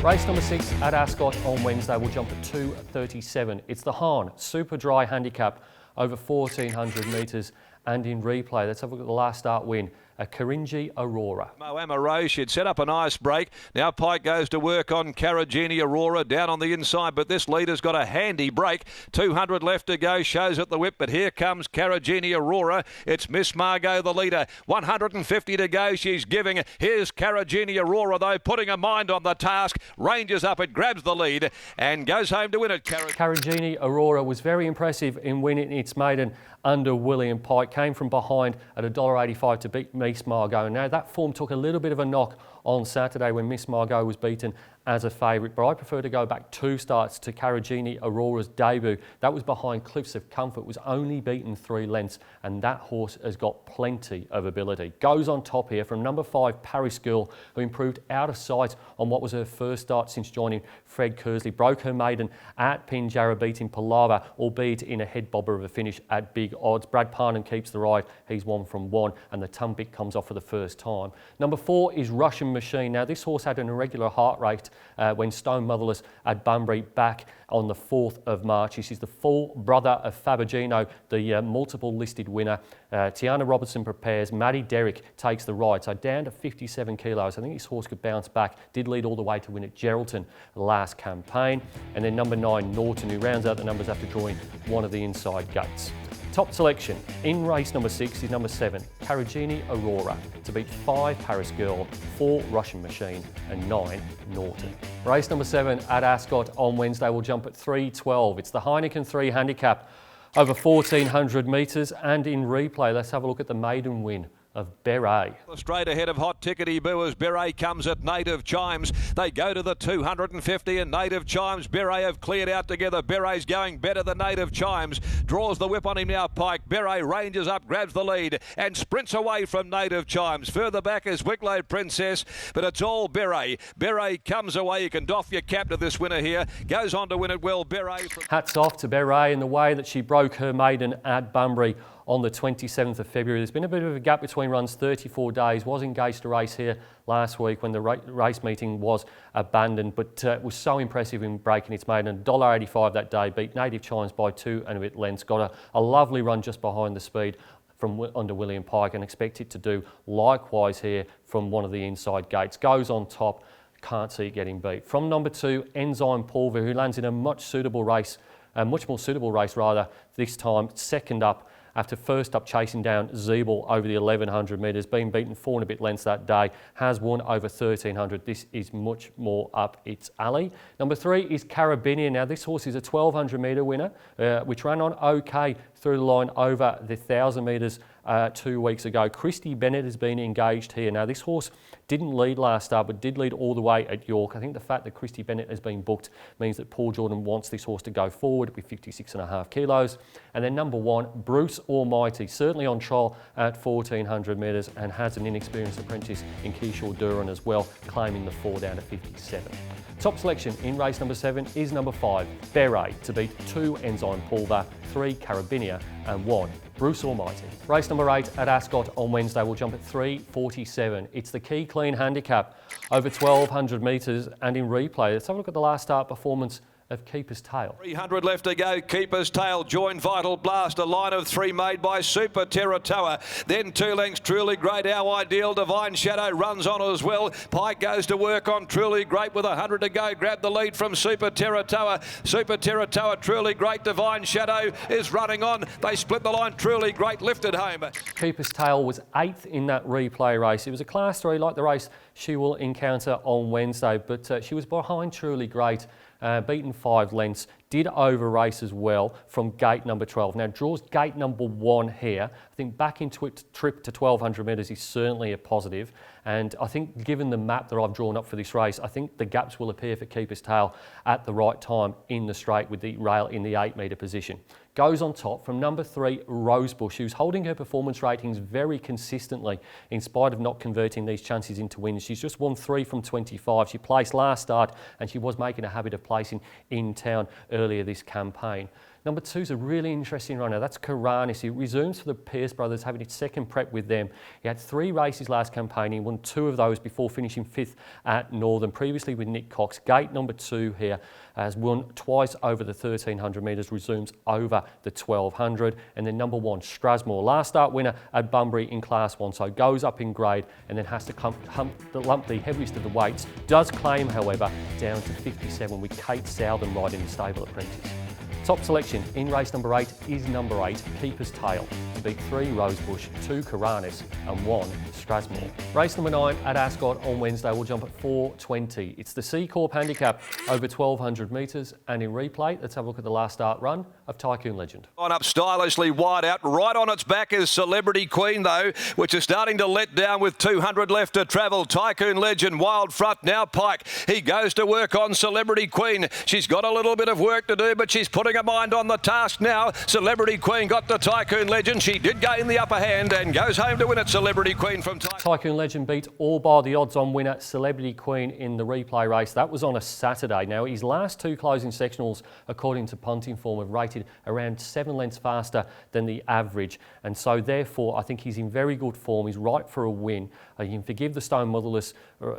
Race number 6 at Ascot on Wednesday will jump at 2:37. It's the Hahn Super Dry Handicap over 1,400 metres and in replay. Let's have a look at the last start win. A Karinji Aurora. Moama Rose, she'd set up a nice break. Now Pike goes to work on Karinji Aurora down on the inside, but this leader's got a handy break. 200 left to go, shows at the whip, but here comes Karinji Aurora. It's Miss Margot, the leader. 150 to go, she's giving. Here's Karinji Aurora, though, putting her mind on the task. Ranges up, it grabs the lead and goes home to win it. Karinji Aurora was very impressive in winning its maiden under William Pike. Came from behind at $1.85 to beat Miss Margot. Now that form took a little bit of a knock on Saturday when Miss Margot was beaten as a favourite, but I prefer to go back 2 starts to Karinji Aurora's debut. That was behind Cliffs of Comfort, was only beaten 3 lengths, and that horse has got plenty of ability. Goes on top here from number 5 Paris Girl, who improved out of sight on what was her first start since joining Fred Kersley. Broke her maiden at Pinjarra, beating Palava, albeit in a head bobber of a finish at big odds. Brad Parnham keeps the ride, he's 1 from 1, and the Tumbik comes off for the first time. Number 4 is Russian Machine. Now this horse had an irregular heart rate when Stone Motherless at Bunbury back on the 4th of March. This is the full brother of Fabergino, the multiple listed winner. Tiana Robertson prepares, Maddie Derrick takes the ride, so down to 57 kilos. I think this horse could bounce back. Did lead all the way to win at Geraldton last campaign. And then number 9 Norton, who rounds out the numbers after drawing one of the inside gates. Top selection in race number 6 is number 7, Karinji Aurora, to beat 5 Paris Girl, 4 Russian Machine and 9 Norton. Race number 7 at Ascot on Wednesday will jump at 3:12. It's the Heineken 3 Handicap over 1,400 metres and in replay. Let's have a look at the maiden win of Beret. Straight ahead of Hot Tickety Boo as Beret comes at Native Chimes. They go to the 250 and Native Chimes. Beret have cleared out together. Beret's going better than Native Chimes. Draws the whip on him now, Pike. Beret ranges up, grabs the lead and sprints away from Native Chimes. Further back is Wicklow Princess, but it's all Beret. Beret comes away. You can doff your cap to this winner here. Goes on to win it well, Beret. Hats off to Beret in the way that she broke her maiden at Bunbury on the 27th of February. There's been a bit of a gap between runs, 34 days. Was engaged to race here last week when the race meeting was abandoned, but was so impressive in breaking its maiden. $1.85 that day, beat Native Chimes by 2 and a bit lengths. Got a lovely run just behind the speed from under William Pike and expect it to do likewise here from one of the inside gates. Goes on top, can't see it getting beat. From number 2, Enzyme Pulver, who lands in a much more suitable race this time, second up, after first up chasing down Zeeble over the 1,100 metres, being beaten 4 and a bit lengths that day, has won over 1,300. This is much more up its alley. Number 3 is Carabinian. Now this horse is a 1,200 metre winner, which ran on okay through the line over the 1,000 metres 2 weeks ago. Christy Bennett has been engaged here. Now this horse didn't lead last start, but did lead all the way at York. I think the fact that Christy Bennett has been booked means that Paul Jordan wants this horse to go forward with 56.5 kilos. And then number 1, Bruce Almighty, certainly on trial at 1,400 metres and has an inexperienced apprentice in Keyshaw Duran as well, claiming the 4 down to 57. Top selection in race number 7 is number 5, Beret, to beat 2 Enzyme Pulver, 3 Carabinia and 1 Bruce Almighty. Race number 8 at Ascot on Wednesday will jump at 3:47. It's the Key Clean Handicap over 1,200 metres and in replay. Let's have a look at the last start performance of Keeper's Tail. 300 left to go. Keeper's Tail joined Vital Blast. A line of 3 made by Super Terratoa. Then 2 lengths Truly Great, Our Ideal. Divine Shadow runs on as well. Pike goes to work on Truly Great with 100 to go. Grab the lead from Super Terratoa. Super Terratoa, Truly Great, Divine Shadow is running on. They split the line. Truly Great lifted home. Keeper's Tail was 8th in that replay race. It was a Class 3 like the race she will encounter on Wednesday, but she was behind Truly Great. Beaten 5 lengths, did over race as well from gate number 12. Now draws gate number 1 here. I think back into it trip to 1,200 metres is certainly a positive, and I think given the map that I've drawn up for this race, I think the gaps will appear for Keeper's Tail at the right time in the straight with the rail in the 8 metre position. Goes on top from number 3, Rosebush, who's holding her performance ratings very consistently in spite of not converting these chances into wins. She's just won 3 from 25. She placed last start and she was making a habit of placing in town earlier this campaign. Number 2 is a really interesting runner. That's Karanis. He resumes for the Pierce brothers, having its second prep with them. He had 3 races last campaign. He won 2 of those before finishing 5th at Northern, previously with Nick Cox. Gate number 2 here has won twice over the 1,300 metres, resumes over the 1,200. And then number 1, Strasmore. Last start winner at Bunbury in Class 1, so goes up in grade and then has to lump the heaviest of the weights. Does claim, however, down to 57 with Kate Southern riding the stable apprentice. Top selection in race number 8 is number 8, Keeper's Tail, to beat 3 Rosebush, 2 Karanis and 1 Strasmore. Race number 9 at Ascot on Wednesday will jump at 4:20. It's the C Corp handicap over 1,200 metres, and in replay, let's have a look at the last start run of Tycoon Legend. On up stylishly wide out, right on its back is Celebrity Queen though, which is starting to let down with 200 left to travel. Tycoon Legend, wild front, now Pike. He goes to work on Celebrity Queen. She's got a little bit of work to do, but she's putting a mind on the task now. Celebrity Queen got the Tycoon Legend. She did gain the upper hand and goes home to win it. Celebrity Queen from Tycoon Legend beat all by the odds-on winner Celebrity Queen in the replay race. That was on a Saturday. Now, his last 2 closing sectionals, according to punting form, have rated around 7 lengths faster than the average. And so, therefore, I think he's in very good form. He's right for a win. You can forgive the Stone Motherless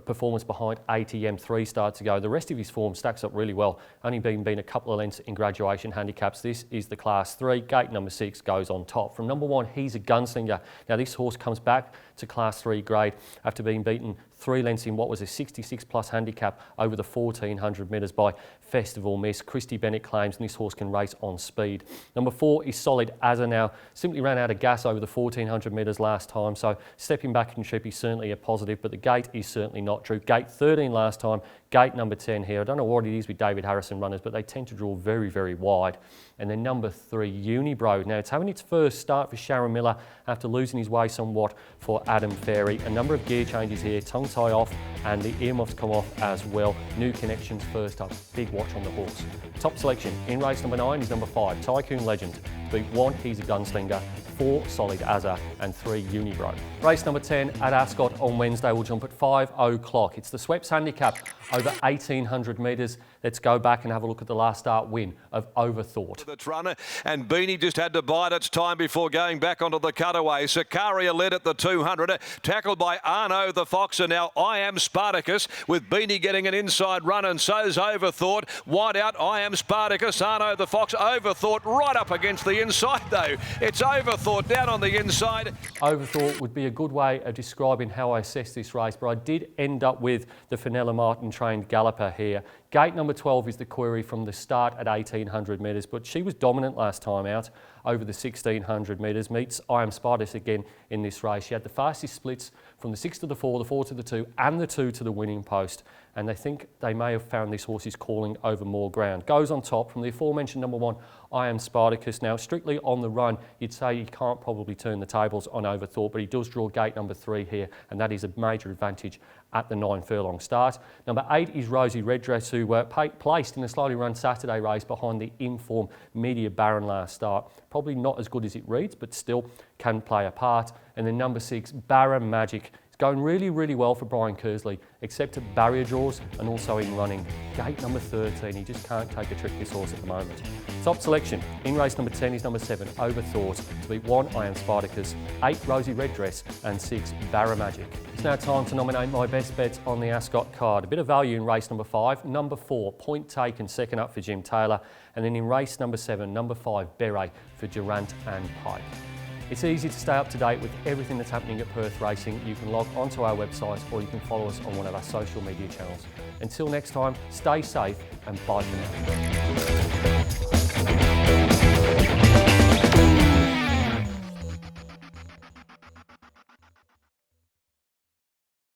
performance behind ATM 3 starts ago. The rest of his form stacks up really well. Only been a couple of lengths in graduation handicaps. This is the Class 3. Gate number 6 goes on top. From number 1, He's a Gunslinger. Now, this horse comes back to Class 3 grade after being beaten 3 lengths in what was a 66 plus handicap over the 1,400 metres by Festival Miss. Christy Bennett claims this horse can race on speed. Number 4 is Solid Azza. Now, simply ran out of gas over the 1,400 metres last time, so stepping back in trip is certainly a positive, but the gate is certainly not true. Gate 13 last time, gate number 10 here. I don't know what it is with David Harrison runners, but they tend to draw very, very wide. And then number 3, Unibro. Now, it's having its first start for Sharon Miller after losing his way somewhat for Adam Ferry. A number of gear changes here, tongue tie off, and the earmuffs come off as well. New connections first up. Big watch on the horse. Top selection in race number 9 is number 5, Tycoon Legend. Beat 1, He's a Gunslinger, 4, Solid Azza, and 3, Unibro. Race number 10 at Ascot on Wednesday will jump at 5 o'clock. It's the Sweps handicap over 1,800 metres. Let's go back and have a look at the last start win of Overthought. That's runner, and Beanie just had to bide its time before going back onto the cutaway. Sicaria led at the 200, tackled by Arno the Fox, and now I Am Spartacus, with Beanie getting an inside run, and so's Overthought. Wide out, I Am Spartacus, Arno the Fox, Overthought right up against the inside though. It's Overthought down on the inside. Overthought would be a good way of describing how I assessed this race, but I did end up with the Fenella Martin trained galloper here. Gate number 12 is the query from the start at 1,800 metres, but she was dominant last time out over the 1,600 metres. Meets I Am Spartacus again in this race. She had the fastest splits from the 6 to the 4, the 4 to the 2, and the 2 to the winning post. And they think they may have found this horse is calling over more ground. Goes on top from the aforementioned number 1, I Am Spartacus. Now, strictly on the run, you'd say he can't probably turn the tables on Overthought, but he does draw gate number 3 here, and that is a major advantage at the 9 furlong start. Number 8 is Rosie Reddress, who placed in a slowly run Saturday race behind the in-form Media Baron last start. Probably not as good as it reads, but still can play a part. And then number 6, Barra Magic. It's going really, really well for Brian Kersley, except at barrier draws and also in running. Gate number 13, he just can't take a trick, this horse, at the moment. Top selection in race number 10 is number 7, Overthought. To beat 1, I Am Spartacus, 8, Rosie Reddress, and 6, Barra Magic. It's now time to nominate my best bets on the Ascot card. A bit of value in race number 5, number 4, Point Taken, second up for Jim Taylor, and then in race number 7, number 5, Beret for Durant and Pike. It's easy to stay up to date with everything that's happening at Perth Racing. You can log onto our website or you can follow us on one of our social media channels. Until next time, stay safe and bye for now.